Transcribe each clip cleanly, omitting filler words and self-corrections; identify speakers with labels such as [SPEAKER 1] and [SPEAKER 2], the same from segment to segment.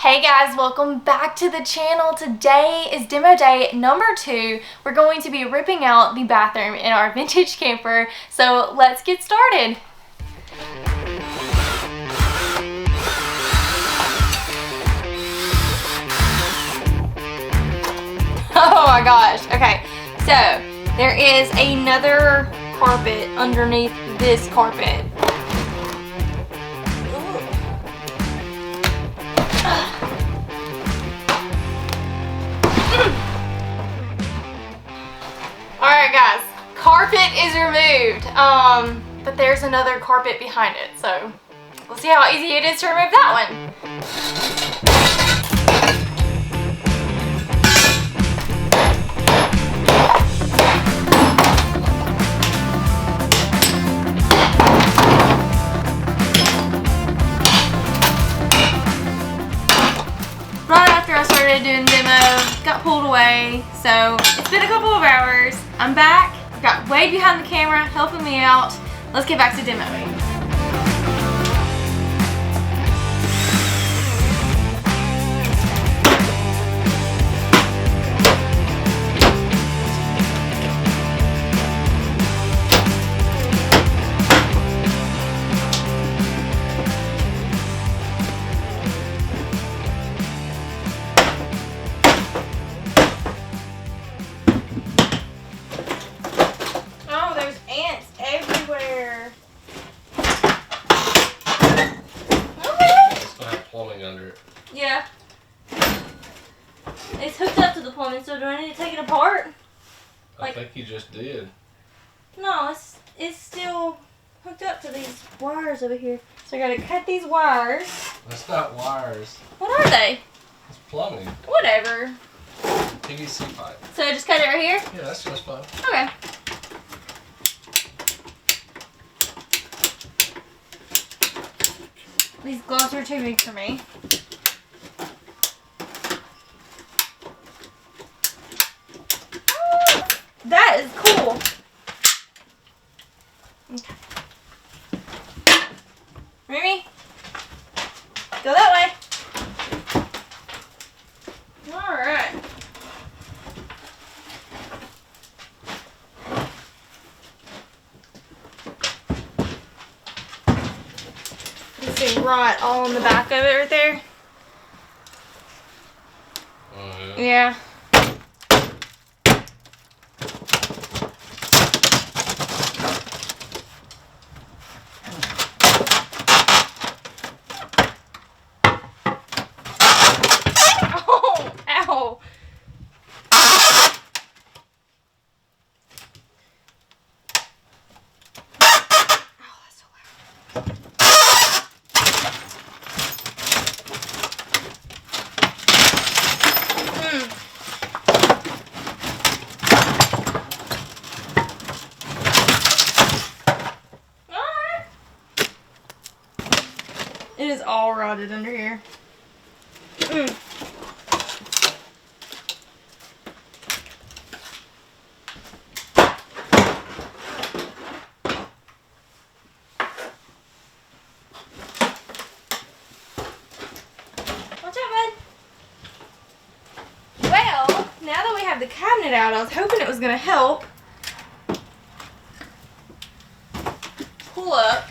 [SPEAKER 1] Hey guys, welcome back to the channel. Today is demo day number 2. We're going to be ripping out the bathroom in our vintage camper. So let's get started. Oh my gosh. Okay, so there is another carpet underneath this carpet. Alright guys, carpet is removed, but there's another carpet behind it, so we'll see how easy it is to remove that one. Right after I started doing demo, got pulled away, so it's been a couple of hours. I'm back, got Wade behind the camera helping me out. Let's get back to demoing. Yeah. It's hooked up to the plumbing, so do I need to take it apart?
[SPEAKER 2] I think you just did.
[SPEAKER 1] No, it's still hooked up to these wires over here. So I gotta cut these wires.
[SPEAKER 2] That's not wires.
[SPEAKER 1] What are they?
[SPEAKER 2] It's plumbing.
[SPEAKER 1] Whatever.
[SPEAKER 2] PVC pipe.
[SPEAKER 1] So I just cut it right here?
[SPEAKER 2] Yeah, that's just fine.
[SPEAKER 1] Okay. These gloves are too big for me. That is cool. Okay. Remy, go that way. All right. You see rot all in the back of it right there?
[SPEAKER 2] Oh, yeah.
[SPEAKER 1] Yeah. It is all rotted under here. Watch out, bud. Well, now that we have the cabinet out, I was hoping it was going to help pull up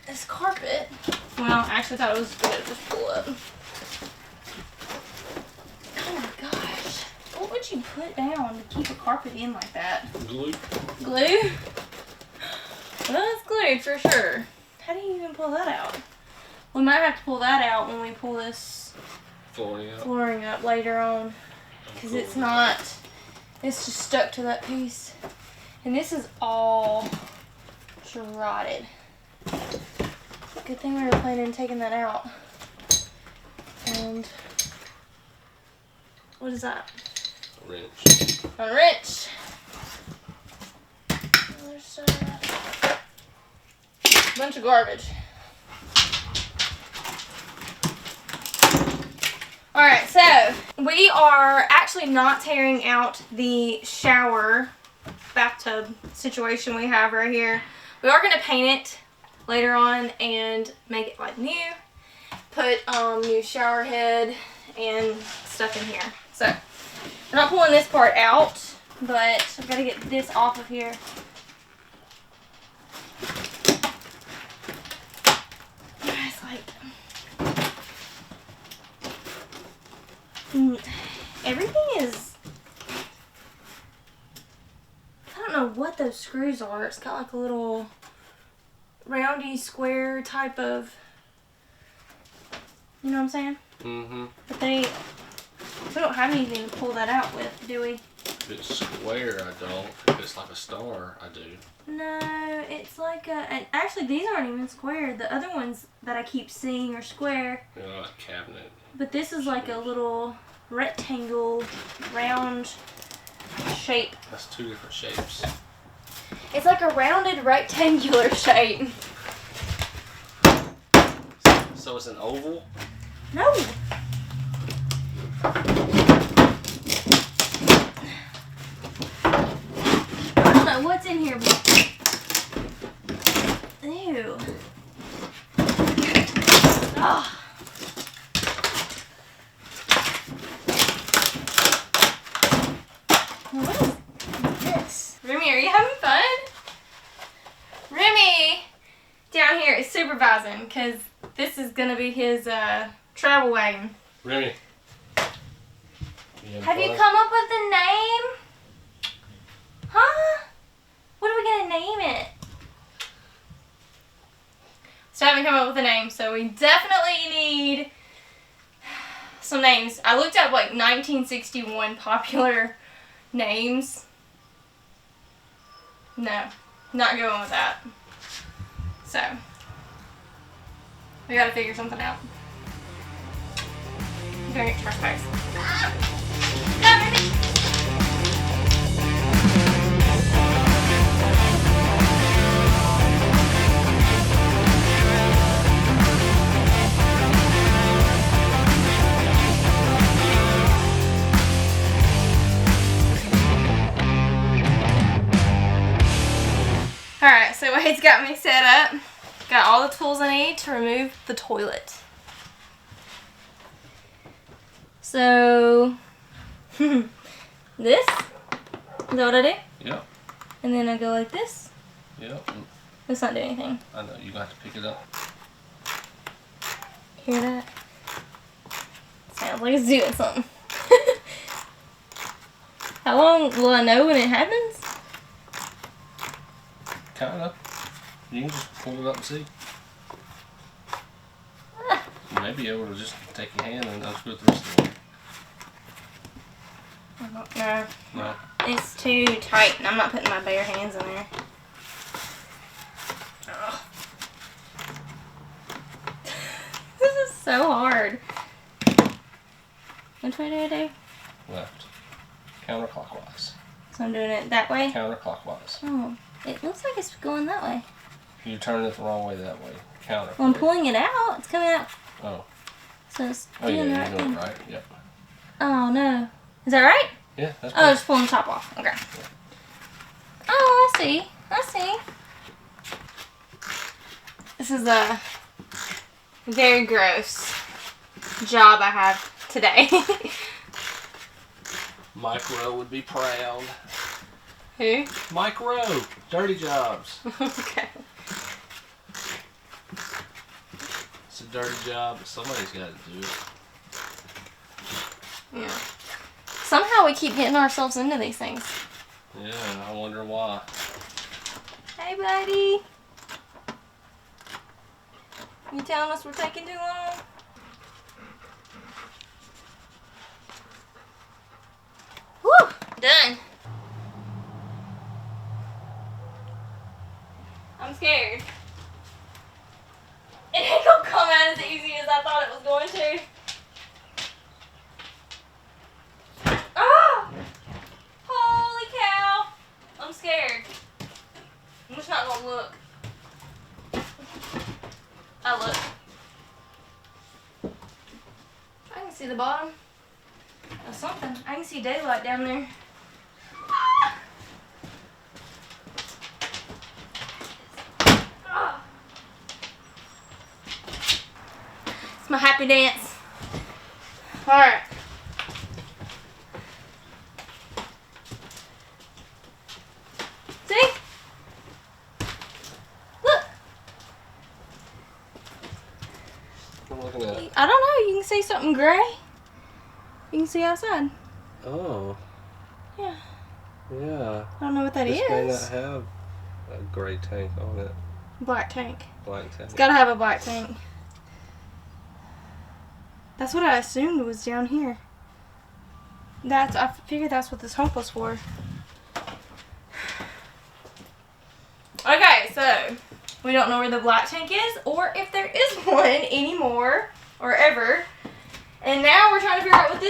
[SPEAKER 1] this carpet. Well, I actually thought it was going to just pull up. Oh my gosh. What would you put down to keep a carpet in like that?
[SPEAKER 2] Glue.
[SPEAKER 1] Glue? Well, it's glued for sure. How do you even pull that out? We might have to pull that out when we pull this flooring up later on. Because it's not, it's just stuck to that piece. And this is all rotted. Good thing we were planning on taking that out. And what is that?
[SPEAKER 2] A wrench.
[SPEAKER 1] A wrench. There's a bunch of garbage. Alright, so we are actually not tearing out the shower bathtub situation we have right here. We are going to paint it later on and make it like new. put new shower head and stuff in here. So I'm not pulling this part out, but I've got to get this off of here. It's like everything is, I don't know what those screws are. It's got like a little roundy square type of, you know what I'm saying? Mm-hmm. But we don't have anything to pull that out with, do we?
[SPEAKER 2] If it's square, I don't. If it's like a star, I do.
[SPEAKER 1] No, it's like and actually these aren't even square. The other ones that I keep seeing are square.
[SPEAKER 2] They're like cabinet.
[SPEAKER 1] But this is like a little rectangle, round shape.
[SPEAKER 2] That's two different shapes.
[SPEAKER 1] It's like a rounded rectangular shape.
[SPEAKER 2] So it's an oval?
[SPEAKER 1] No. I don't know what's in here, but ew. Oh. What is this? Remy, are you having fun? Remy down here is supervising because this is going to be his travel wagon.
[SPEAKER 2] Remy.
[SPEAKER 1] Have you come up with a name? Huh? What are we going to name it? So I haven't come up with a name, so we definitely need some names. I looked up like 1961 popular names. No, not going with that. So, we gotta figure something out. I'm gonna get trash bags. Go, Remy! Alright, so Wade's got me set up. Got all the tools I need to remove the toilet. So, this, is that what I do?
[SPEAKER 2] Yep.
[SPEAKER 1] And then I go like this?
[SPEAKER 2] Yep.
[SPEAKER 1] Let's not do anything.
[SPEAKER 2] I know, you got to pick it up.
[SPEAKER 1] Hear that? Sounds like it's doing something. How long will I know when it happens?
[SPEAKER 2] Kind of. You can just pull it up and see. You may be able to just take your hand and unscrew the rest of the way.
[SPEAKER 1] No.
[SPEAKER 2] No.
[SPEAKER 1] It's too tight and I'm not putting my bare hands in there. Ugh. This is so hard. Which way do I do?
[SPEAKER 2] Left. Counterclockwise.
[SPEAKER 1] So I'm doing it that way?
[SPEAKER 2] Counterclockwise.
[SPEAKER 1] Oh. It looks like it's going that way.
[SPEAKER 2] You're turning it the wrong way that way. Counter.
[SPEAKER 1] Well, I'm pulling it out. It's coming out.
[SPEAKER 2] Oh.
[SPEAKER 1] So it's
[SPEAKER 2] Oh,
[SPEAKER 1] doing
[SPEAKER 2] yeah,
[SPEAKER 1] the right
[SPEAKER 2] you're doing
[SPEAKER 1] thing.
[SPEAKER 2] it right. Yep.
[SPEAKER 1] Oh, no. Is that right?
[SPEAKER 2] Yeah, that's
[SPEAKER 1] Oh, just pulling the top off. Okay. Oh, I see. I see. This is a very gross job I have today.
[SPEAKER 2] Mike Rowe would be proud.
[SPEAKER 1] Who?
[SPEAKER 2] Mike Rowe. Dirty jobs.
[SPEAKER 1] Okay.
[SPEAKER 2] It's a dirty job, but somebody's got to do it.
[SPEAKER 1] Yeah. Somehow we keep getting ourselves into these things.
[SPEAKER 2] Yeah, I wonder why.
[SPEAKER 1] Hey, buddy. You telling us we're taking too long? Whew! Done. I'm scared. It ain't gonna come out as easy as I thought it was going to. Ah! Holy cow! I'm scared. I'm just not gonna look. I look. I can see the bottom of something. I can see daylight down there. Ah! My happy dance. Alright. See? Look.
[SPEAKER 2] I'm looking at.
[SPEAKER 1] I don't know. You can see something gray. You can see outside.
[SPEAKER 2] Oh.
[SPEAKER 1] Yeah.
[SPEAKER 2] Yeah.
[SPEAKER 1] I don't know what that is.
[SPEAKER 2] This may not have a gray tank on it.
[SPEAKER 1] Black tank.
[SPEAKER 2] Black tank.
[SPEAKER 1] It's gotta have a black tank. That's what I assumed was down here. I figured that's what this hump was for. Okay, so we don't know where the black tank is or if there is one anymore or ever. And now we're trying to figure out what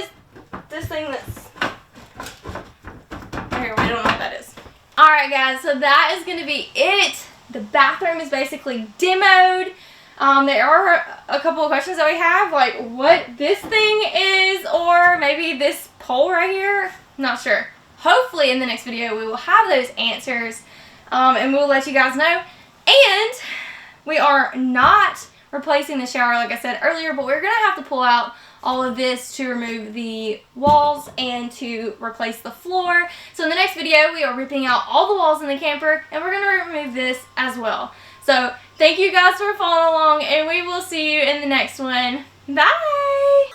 [SPEAKER 1] this thing that's here, we don't know what that is. Alright guys, so that is gonna be it. The bathroom is basically demoed. There are a couple of questions that we have, like what this thing is, or maybe this pole right here. Not sure. Hopefully in the next video we will have those answers, and we'll let you guys know. And we are not replacing the shower like I said earlier, but we're going to have to pull out all of this to remove the walls and to replace the floor. So in the next video we are ripping out all the walls in the camper, and we're going to remove this as well. So thank you guys for following along, and we will see you in the next one. Bye!